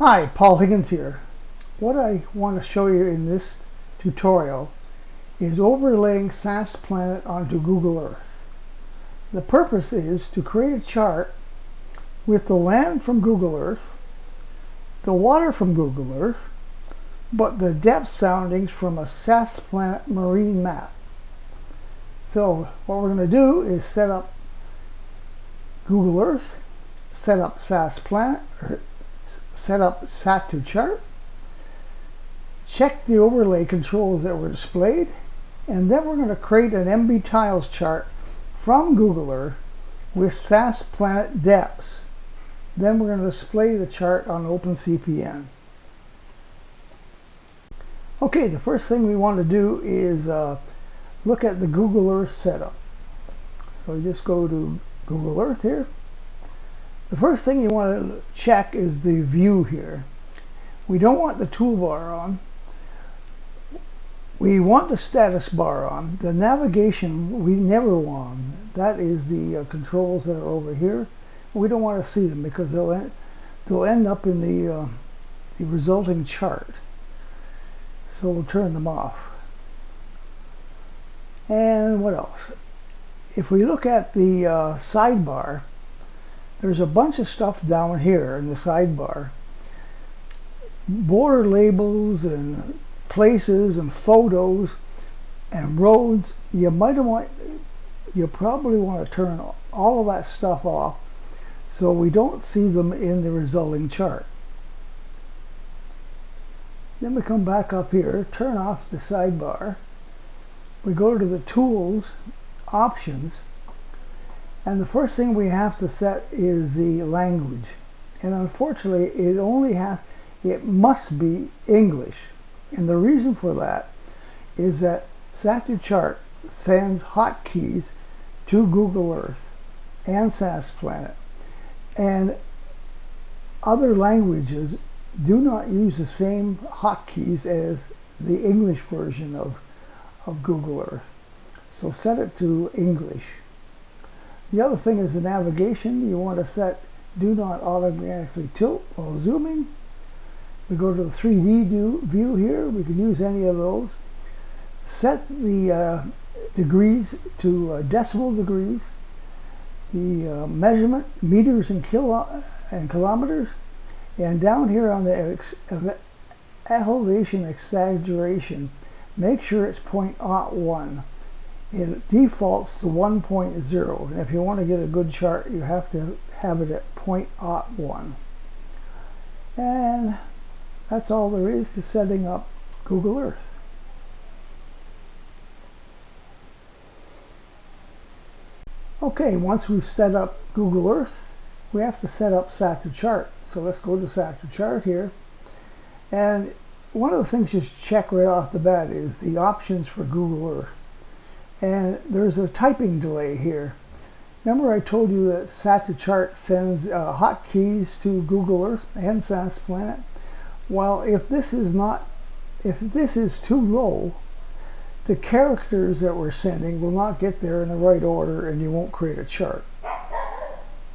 Hi, Paul Higgins here. What I want to show you in this tutorial is overlaying SasPlanet onto Google Earth. The purpose is to create a chart with the land from Google Earth, the water from Google Earth, but the depth soundings from a SasPlanet marine map. So what we're going to do is set up Google Earth, set up SasPlanet, set up Sat2Chart, check the overlay controls that were displayed, and then we're going to create an MB tiles chart from Google Earth with SasPlanet depths. Then we're going to display the chart on OpenCPN. Okay, the first thing we want to do is look at the Google Earth setup. So you just go to Google Earth here. The first thing you want to check is the view here. We don't want the toolbar on. We want the status bar on. The navigation we never want. That is the controls that are over here. We don't want to see them because they'll end up in the resulting chart. So we'll turn them off. And what else? If we look at the sidebar, there's a bunch of stuff down here in the sidebar. Border labels and places and photos and roads. You probably want to turn all of that stuff off so we don't see them in the resulting chart. Then we come back up here, turn off the sidebar. We go to the tools, options, and the first thing we have to set is the language. And unfortunately, it must be English. And the reason for that is that Sat2Chart sends hotkeys to Google Earth and SasPlanet. And other languages do not use the same hotkeys as the English version of Google Earth. So set it to English. The other thing is the navigation. You want to set do not automatically tilt while zooming. We go to the 3D view here. We can use any of those. Set the degrees to decimal degrees. The measurement, meters and kilometers. And down here on the elevation exaggeration, make sure it's 0.01. It defaults to 1.0, and if you want to get a good chart, you have to have it at 0.01. And that's all there is to setting up Google Earth. Okay, once we've set up Google Earth, we have to set up Sat2Chart. So let's go to Sat2Chart here. And one of the things you should check right off the bat is the options for Google Earth. And there's a typing delay here. Remember I told you that Sat2Chart sends hotkeys to Google Earth and SasPlanet? Well, if this is too low, the characters that we're sending will not get there in the right order and you won't create a chart.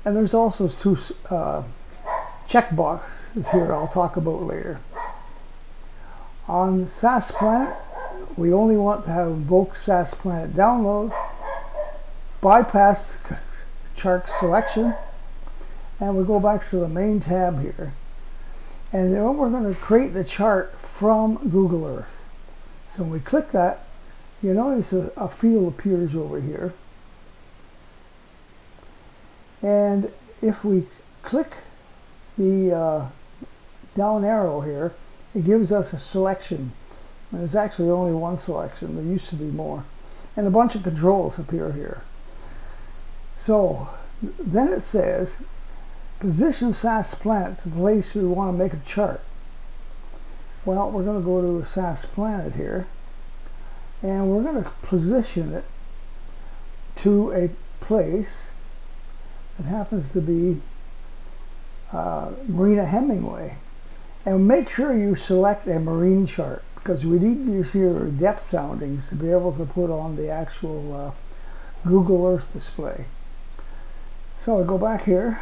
And there's also two check boxes here I'll talk about later. On SasPlanet, we only want to have invoke SasPlanet download, bypass chart selection, and we go back to the main tab here. And then we're going to create the chart from Google Earth. So when we click that, you notice a field appears over here. And if we click the down arrow here, it gives us a selection. And there's actually only one selection. There used to be more. And a bunch of controls appear here. So then it says, position SasPlanet to the place we want to make a chart. Well, we're going to go to SasPlanet here. And we're going to position it to a place that happens to be Marina Hemingway. And make sure you select a marine chart, because we need these here depth soundings to be able to put on the actual Google Earth display. So I go back here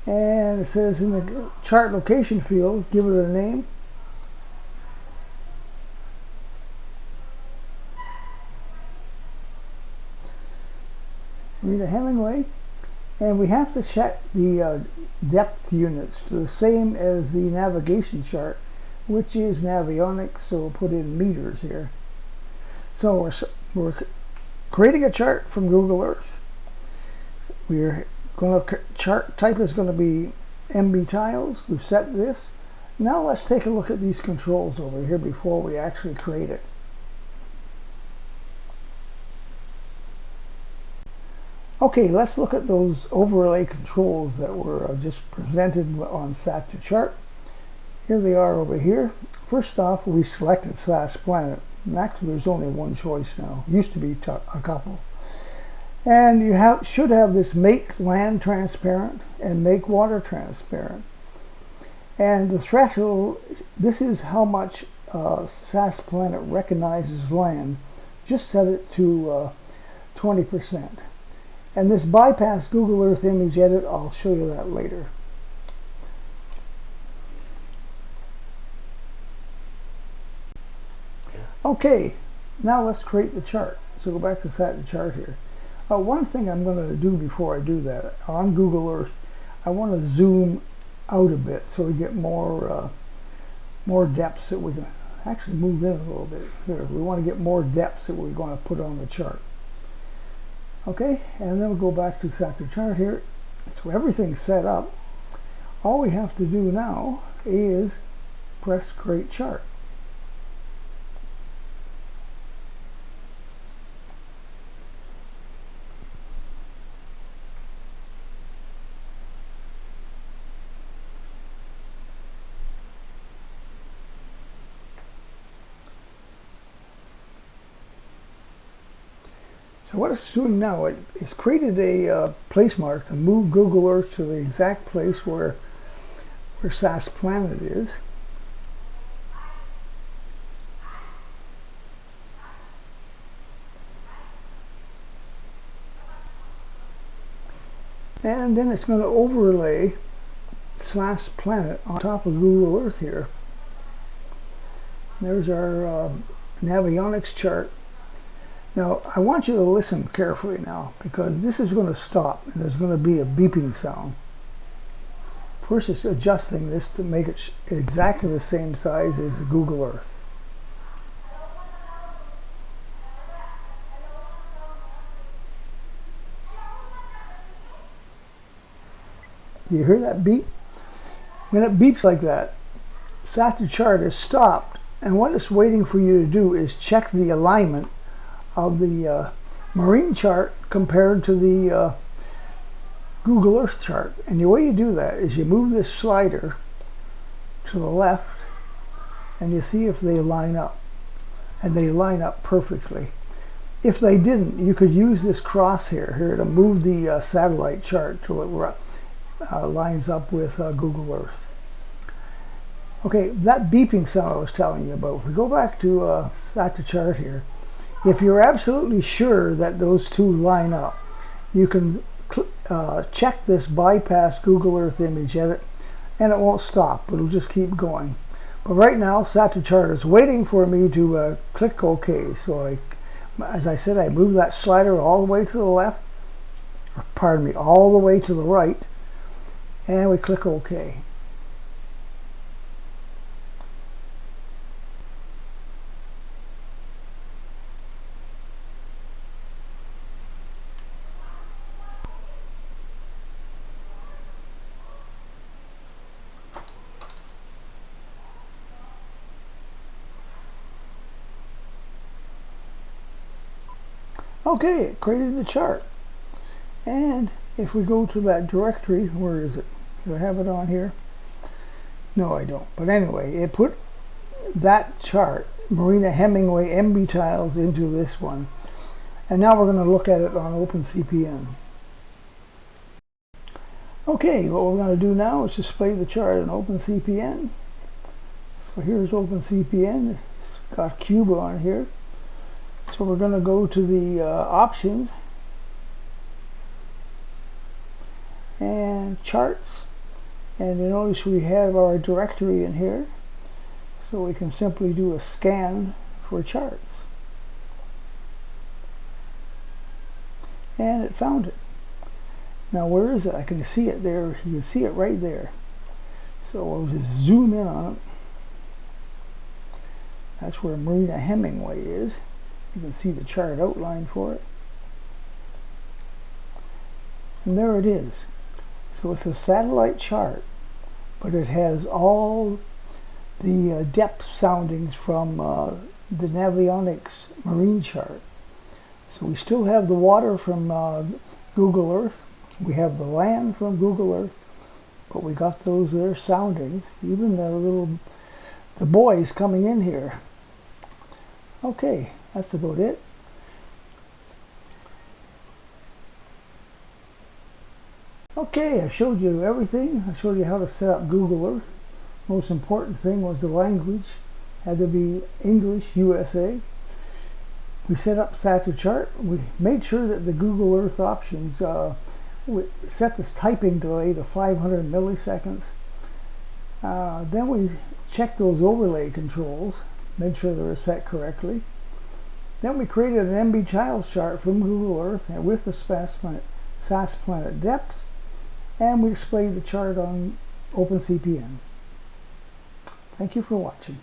And it says in the chart location field, give it a name. Rita Hemingway. And we have to check the depth units to the same as the navigation chart, which is navionics, so we'll put in meters here. So we're creating a chart from Google Earth. We're going to, chart type is going to be MB tiles. We've set this. Now let's take a look at these controls over here before we actually create it. Okay, let's look at those overlay controls that were just presented on SasPlanet. Here they are over here. First off, we selected SasPlanet. Actually, there's only one choice now. Used to be a couple. And you should have this make land transparent and make water transparent. And the threshold, this is how much SasPlanet recognizes land. Just set it to 20%. And this bypass Google Earth image edit, I'll show you that later. Okay, now let's create the chart. So go back to the chart here. One thing I'm going to do before I do that, on Google Earth, I want to zoom out a bit so we get more depths that we can actually move in a little bit. Here, we want to get more depths that we're going to put on the chart. Okay, and then we'll go back to SasPlanet here. So everything's set up. All we have to do now is press Create Chart. So what it's doing now, it's created a place mark to move Google Earth to the exact place where SasPlanet is. And then it's going to overlay SasPlanet on top of Google Earth here. There's our navionics chart. Now, I want you to listen carefully now, because this is going to stop, and there's going to be a beeping sound. First, it's adjusting this to make it exactly the same size as Google Earth. You hear that beep? When it beeps like that, SasPlanet is stopped, and what it's waiting for you to do is check the alignment of the marine chart compared to the Google Earth chart. And the way you do that is you move this slider to the left and you see if they line up. And they line up perfectly. If they didn't, you could use this crosshair here to move the satellite chart till it lines up with Google Earth. Okay, that beeping sound I was telling you about, if we go back to SasPlanet here, if you're absolutely sure that those two line up, you can check this bypass Google Earth image edit, and it won't stop. It'll just keep going. But right now, SasPlanet is waiting for me to click OK. So as I said, I move that slider all the way to the left, or pardon me, all the way to the right, and we click OK. Okay, it created the chart. And if we go to that directory, where is it? Do I have it on here? No, I don't. But anyway, it put that chart, Marina Hemingway MB tiles, into this one. And now we're going to look at it on OpenCPN. Okay, what we're going to do now is display the chart in OpenCPN. So here's OpenCPN. It's got Cube on here. So we're going to go to the options and charts, And you notice we have our directory in here, so we can simply do a scan for charts. And it found it. Now where is it? I can see it there. You can see it right there. So we'll just zoom in on it. That's where Marina Hemingway is. You can see the chart outline for it. And there it is. So it's a satellite chart, but it has all the depth soundings from the Navionics marine chart. So we still have the water from Google Earth. We have the land from Google Earth, but we got those there soundings, even the boys coming in here. Okay, that's about it. Okay, I showed you everything. I showed you how to set up Google Earth. Most important thing was the language. Had to be English, USA. We set up SatChart. We made sure that the Google Earth options, we set this typing delay to 500 milliseconds. Then we checked those overlay controls, made sure they were set correctly. Then we created an MB Childs chart from Google Earth and with the SasPlanet depths, and we displayed the chart on OpenCPN. Thank you for watching.